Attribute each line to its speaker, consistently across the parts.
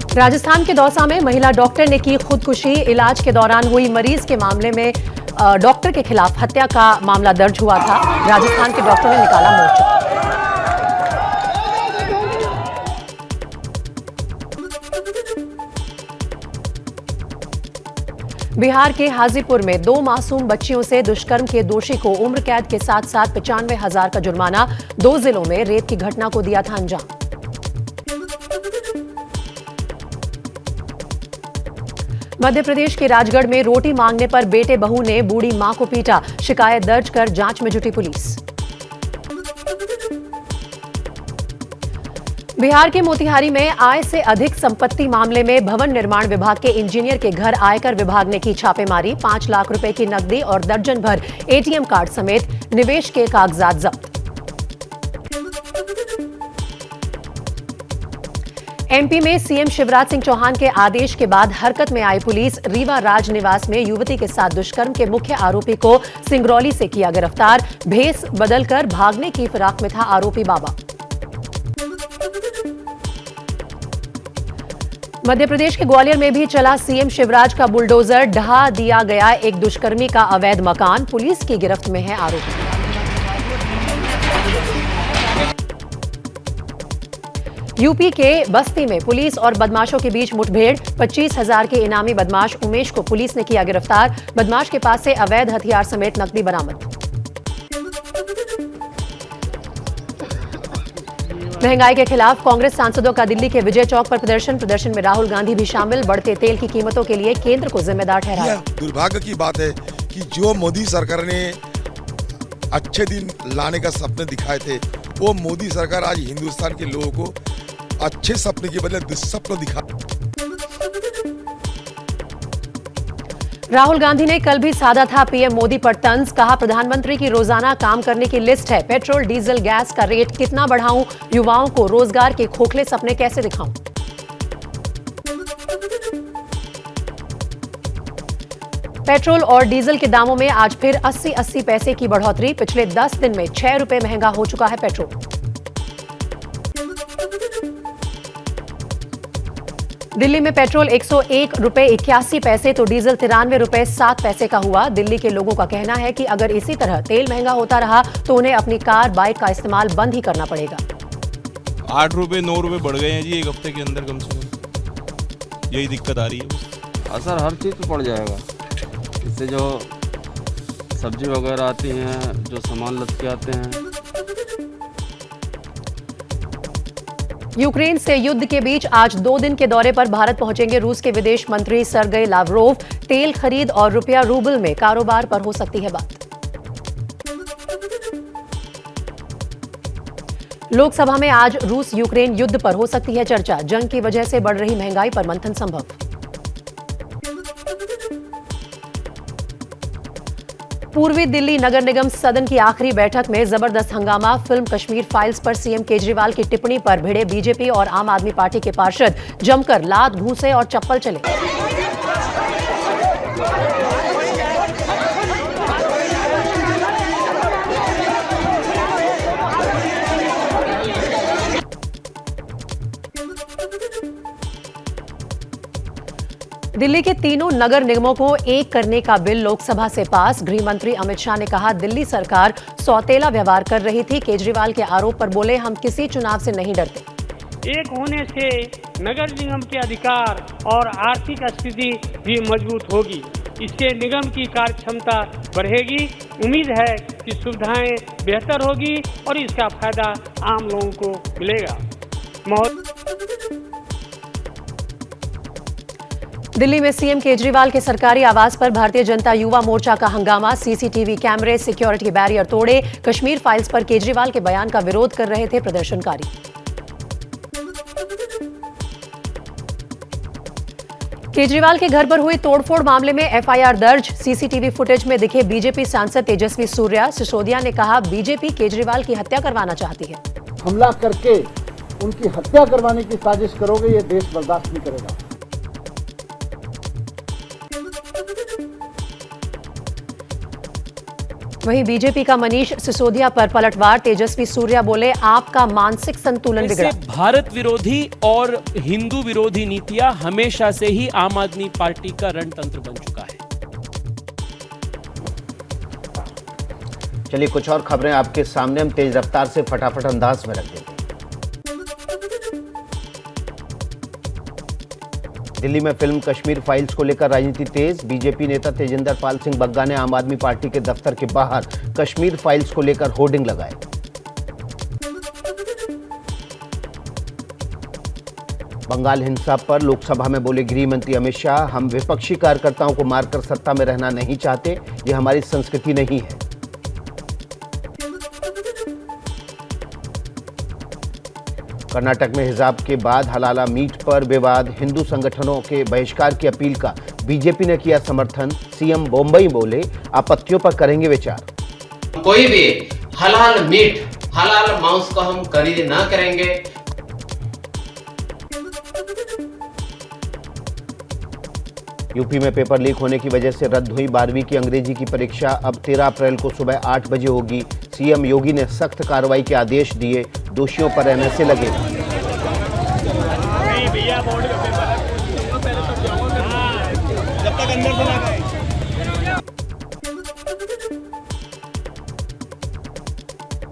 Speaker 1: राजस्थान के दौसा में महिला डॉक्टर ने की खुदकुशी। इलाज के दौरान हुई मरीज के मामले में डॉक्टर के खिलाफ हत्या का मामला दर्ज हुआ था। राजस्थान के डॉक्टर ने निकाला मोर्चा। बिहार के हाजीपुर में 2 मासूम बच्चियों से दुष्कर्म के दोषी को उम्र कैद के साथ साथ 95,000 का जुर्माना। 2 जिलों में रेप की घटना को दिया था अंजाम। मध्य प्रदेश के राजगढ़ में रोटी मांगने पर बेटे बहू ने बूढ़ी मां को पीटा। शिकायत दर्ज कर जांच में जुटी पुलिस। बिहार के मोतिहारी में आय से अधिक संपत्ति मामले में भवन निर्माण विभाग के इंजीनियर के घर आयकर विभाग ने की छापेमारी। 5 लाख रुपए की नकदी और दर्जन भर एटीएम कार्ड समेत निवेश के कागजात जब्त। एमपी में सीएम शिवराज सिंह चौहान के आदेश के बाद हरकत में आई पुलिस। रीवा राज निवास में युवती के साथ दुष्कर्म के मुख्य आरोपी को सिंगरौली से किया गिरफ्तार। भेस बदलकर भागने की फिराक में था आरोपी बाबा। मध्य प्रदेश के ग्वालियर में भी चला सीएम शिवराज का बुलडोजर। ढहा दिया गया एक दुष्कर्मी का अवैध मकान। पुलिस की गिरफ्त में है आरोपी। यूपी के बस्ती में पुलिस और बदमाशों के बीच मुठभेड़। 25,000 के इनामी बदमाश उमेश को पुलिस ने किया गिरफ्तार। बदमाश के पास से अवैध हथियार समेत नकदी बरामद। महंगाई के खिलाफ कांग्रेस सांसदों का दिल्ली के विजय चौक पर प्रदर्शन में राहुल गांधी भी शामिल। बढ़ते तेल की कीमतों के लिए केंद्र को जिम्मेदार ठहराया।
Speaker 2: दुर्भाग्य की बात है कि जो मोदी सरकार ने अच्छे दिन लाने का सपने दिखाए थे, वो मोदी सरकार आज हिंदुस्तान के लोगों को अच्छे सपने के बदले दुस्सपन दिखा।
Speaker 1: राहुल गांधी ने कल भी साधा था पीएम मोदी पर तंज। कहा प्रधानमंत्री की रोजाना काम करने की लिस्ट है। पेट्रोल डीजल गैस का रेट कितना बढ़ाऊं, युवाओं को रोजगार के खोखले सपने कैसे दिखाऊं। पेट्रोल और डीजल के दामों में आज फिर 80 पैसे की बढ़ोतरी। पिछले 10 दिन में 6 रुपए महंगा हो चुका है पेट्रोल। दिल्ली में पेट्रोल 101 रुपए 81 पैसे तो डीजल 93 रुपए 7 पैसे का हुआ। दिल्ली के लोगों का कहना है कि अगर इसी तरह तेल महंगा होता रहा तो उन्हें अपनी कार बाइक का इस्तेमाल बंद ही करना पड़ेगा।
Speaker 3: 8 रुपए 9 रुपए बढ़ गए हैं जी एक हफ्ते के अंदर कम से कम। यही दिक्कत आ रही है।
Speaker 4: असर हर चीज़ पर पड़ जाएगा। इससे जो सब्जी वगैरह आती हैं, जो सामान लद के आते हैं।
Speaker 1: यूक्रेन से युद्ध के बीच आज 2 दिन के दौरे पर भारत पहुंचेंगे रूस के विदेश मंत्री सर्गेई लावरोव। तेल खरीद और रुपया रूबल में कारोबार पर हो सकती है बात। लोकसभा में आज रूस यूक्रेन युद्ध पर हो सकती है चर्चा। जंग की वजह से बढ़ रही महंगाई पर मंथन संभव। पूर्वी दिल्ली नगर निगम सदन की आखिरी बैठक में जबरदस्त हंगामा। फिल्म कश्मीर फाइल्स पर सीएम केजरीवाल की टिप्पणी पर भिड़े बीजेपी और आम आदमी पार्टी के पार्षद। जमकर लात घूंसे और चप्पल चले। दिल्ली के तीनों नगर निगमों को एक करने का बिल लोकसभा से पास। गृह मंत्री अमित शाह ने कहा दिल्ली सरकार सौतेला व्यवहार कर रही थी। केजरीवाल के आरोप पर बोले हम किसी चुनाव से नहीं डरते।
Speaker 5: एक होने से नगर निगम के अधिकार और आर्थिक स्थिति भी मजबूत होगी। इससे निगम की कार्य क्षमता बढ़ेगी। उम्मीद है कि सुविधाएं बेहतर होगी और इसका फायदा आम लोगों को मिलेगा।
Speaker 1: दिल्ली में सीएम केजरीवाल के सरकारी आवास पर भारतीय जनता युवा मोर्चा का हंगामा। सीसीटीवी कैमरे सिक्योरिटी बैरियर तोड़े। कश्मीर फाइल्स पर केजरीवाल के बयान का विरोध कर रहे थे प्रदर्शनकारी। केजरीवाल के घर पर हुई तोड़फोड़ मामले में एफआईआर दर्ज। सीसीटीवी फुटेज में दिखे बीजेपी सांसद तेजस्वी सूर्या। सिसोदिया ने कहा बीजेपी केजरीवाल की हत्या करवाना चाहती है।
Speaker 6: हमला करके उनकी हत्या करवाने की साजिश करोगे, ये देश बर्दाश्त नहीं करेगा।
Speaker 1: वहीं बीजेपी का मनीष सिसोदिया पर पलटवार। तेजस्वी सूर्या बोले आपका मानसिक संतुलन बिगड़ा।
Speaker 7: भारत विरोधी और हिंदू विरोधी नीतियां हमेशा से ही आम आदमी पार्टी का रणतंत्र बन चुका है।
Speaker 8: चलिए कुछ और खबरें आपके सामने हम तेज रफ्तार से फटाफट अंदाज में रख देते हैं। दिल्ली में फिल्म कश्मीर फाइल्स को लेकर राजनीति तेज। बीजेपी नेता तेजिंदर पाल सिंह बग्गा ने आम आदमी पार्टी के दफ्तर के बाहर कश्मीर फाइल्स को लेकर होर्डिंग लगाए। बंगाल हिंसा पर लोकसभा में बोले गृह मंत्री अमित शाह, हम विपक्षी कार्यकर्ताओं को मारकर सत्ता में रहना नहीं चाहते, ये हमारी संस्कृति नहीं है। कर्नाटक में हिजाब के बाद हलाला मीट पर विवाद। हिंदू संगठनों के बहिष्कार की अपील का बीजेपी ने किया समर्थन। सीएम बम्बई बोले आपत्तियों पर करेंगे विचार।
Speaker 9: कोई भी हलाल मीट, हलाल मांस को हम खरीद ना करेंगे।
Speaker 8: यूपी में पेपर लीक होने की वजह से रद्द हुई 12वीं की अंग्रेजी की परीक्षा अब 13 अप्रैल को सुबह 8 बजे होगी। सीएम योगी ने सख्त कार्रवाई के आदेश दिए, दोषियों पर एनएसए लगे।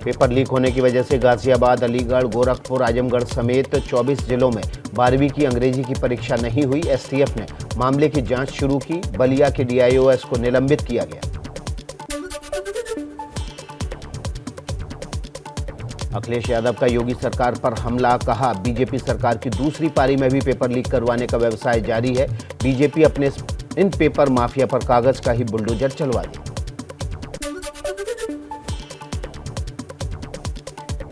Speaker 8: पेपर लीक होने की वजह से गाजियाबाद, अलीगढ़, गोरखपुर, आजमगढ़ समेत 24 जिलों में 12वीं की अंग्रेजी की परीक्षा नहीं हुई। एसटीएफ ने मामले की जांच शुरू की। बलिया के डीआईओएस को निलंबित किया गया। अखिलेश यादव का योगी सरकार पर हमला, कहा बीजेपी सरकार की दूसरी पारी में भी पेपर लीक करवाने का व्यवसाय जारी है। बीजेपी अपने इन पेपर माफिया पर कागज का ही बुलडोजर चलवा दे।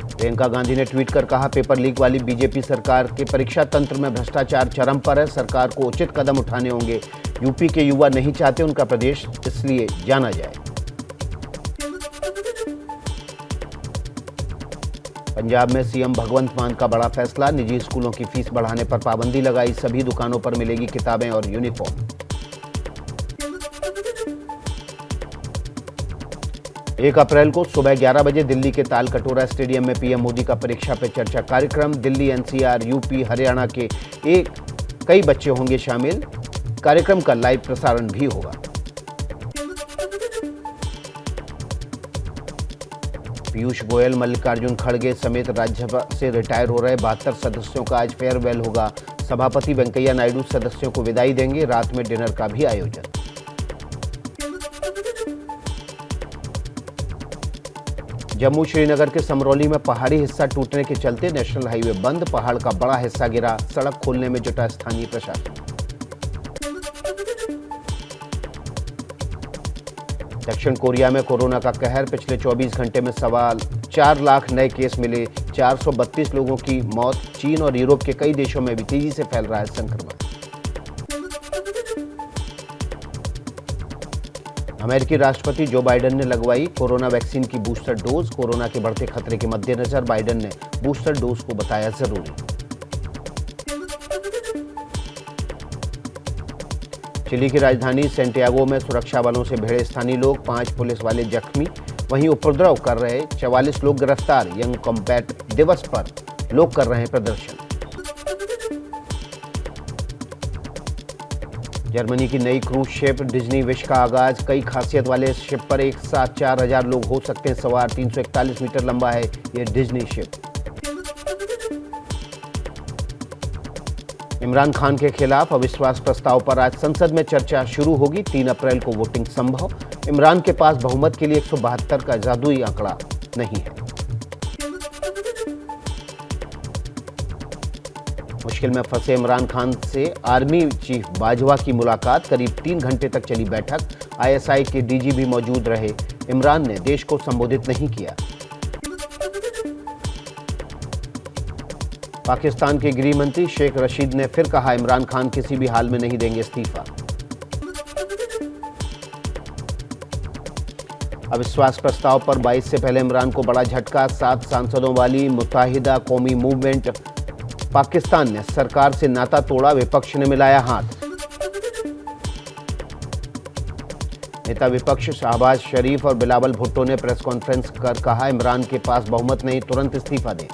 Speaker 8: प्रियंका गांधी ने ट्वीट कर कहा पेपर लीक वाली बीजेपी सरकार के परीक्षा तंत्र में भ्रष्टाचार चरम पर है, सरकार को उचित कदम उठाने होंगे। यूपी के युवा नहीं चाहते उनका प्रदेश इसलिए जाना जाए। पंजाब में सीएम भगवंत मान का बड़ा फैसला, निजी स्कूलों की फीस बढ़ाने पर पाबंदी लगाई। सभी दुकानों पर मिलेगी किताबें और यूनिफॉर्म। 1 अप्रैल को सुबह 11 बजे दिल्ली के तालकटोरा स्टेडियम में पीएम मोदी का परीक्षा पे चर्चा कार्यक्रम। दिल्ली, एनसीआर, यूपी, हरियाणा के कई बच्चे होंगे शामिल। कार्यक्रम का लाइव प्रसारण भी होगा। पीयूष गोयल, मल्लिकार्जुन खड़गे समेत राज्यसभा से रिटायर हो रहे 72 सदस्यों का आज फेयरवेल होगा। सभापति वेंकैया नायडू सदस्यों को विदाई देंगे। रात में डिनर का भी आयोजन। जम्मू श्रीनगर के समरौली में पहाड़ी हिस्सा टूटने के चलते नेशनल हाईवे बंद। पहाड़ का बड़ा हिस्सा गिरा, सड़क खोलने में जुटा स्थानीय प्रशासन। दक्षिण कोरिया में कोरोना का कहर, पिछले 24 घंटे में 4 लाख नए केस मिले। 432 लोगों की मौत। चीन और यूरोप के कई देशों में भी तेजी से फैल रहा है संक्रमण। अमेरिकी राष्ट्रपति जो बाइडेन ने लगवाई कोरोना वैक्सीन की बूस्टर डोज। कोरोना के बढ़ते खतरे के मद्देनजर बाइडेन ने बूस्टर डोज को बताया जरूरी। चिली की राजधानी सेंटियागो में सुरक्षा बलों से भिड़े स्थानीय लोग, 5 पुलिस वाले जख्मी। वहीं उपद्रव कर रहे 44 लोग गिरफ्तार। यंग कॉम्बैट दिवस पर लोग कर रहे हैं प्रदर्शन। जर्मनी की नई क्रूज शिप डिज्नी विश का आगाज। कई खासियत वाले इस शिप पर एक साथ 4000 लोग हो सकते हैं सवार। 341 मीटर लंबा है ये डिज्नी शिप। इमरान खान के खिलाफ अविश्वास प्रस्ताव पर आज संसद में चर्चा शुरू होगी। 3 अप्रैल को वोटिंग संभव। इमरान के पास बहुमत के लिए 172 का जादुई आंकड़ा नहीं है। मुश्किल में फंसे इमरान खान से आर्मी चीफ बाजवा की मुलाकात। करीब 3 घंटे तक चली बैठक। आईएसआई के डीजी भी मौजूद रहे। इमरान ने देश को संबोधित नहीं किया। पाकिस्तान के गृह मंत्री शेख रशीद ने फिर कहा इमरान खान किसी भी हाल में नहीं देंगे इस्तीफा। अविश्वास प्रस्ताव पर 22 से पहले इमरान को बड़ा झटका। 7 सांसदों वाली मुत्ताहिदा कौमी मूवमेंट पाकिस्तान ने सरकार से नाता तोड़ा। विपक्ष ने मिलाया हाथ। नेता विपक्ष शाहबाज शरीफ और बिलावल भुट्टो ने प्रेस कॉन्फ्रेंस कर कहा, इमरान के पास बहुमत नहीं, तुरंत इस्तीफा दें।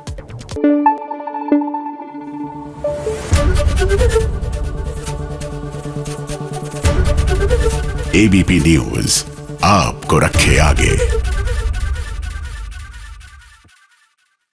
Speaker 10: एबीपी न्यूज आपको रखे आगे।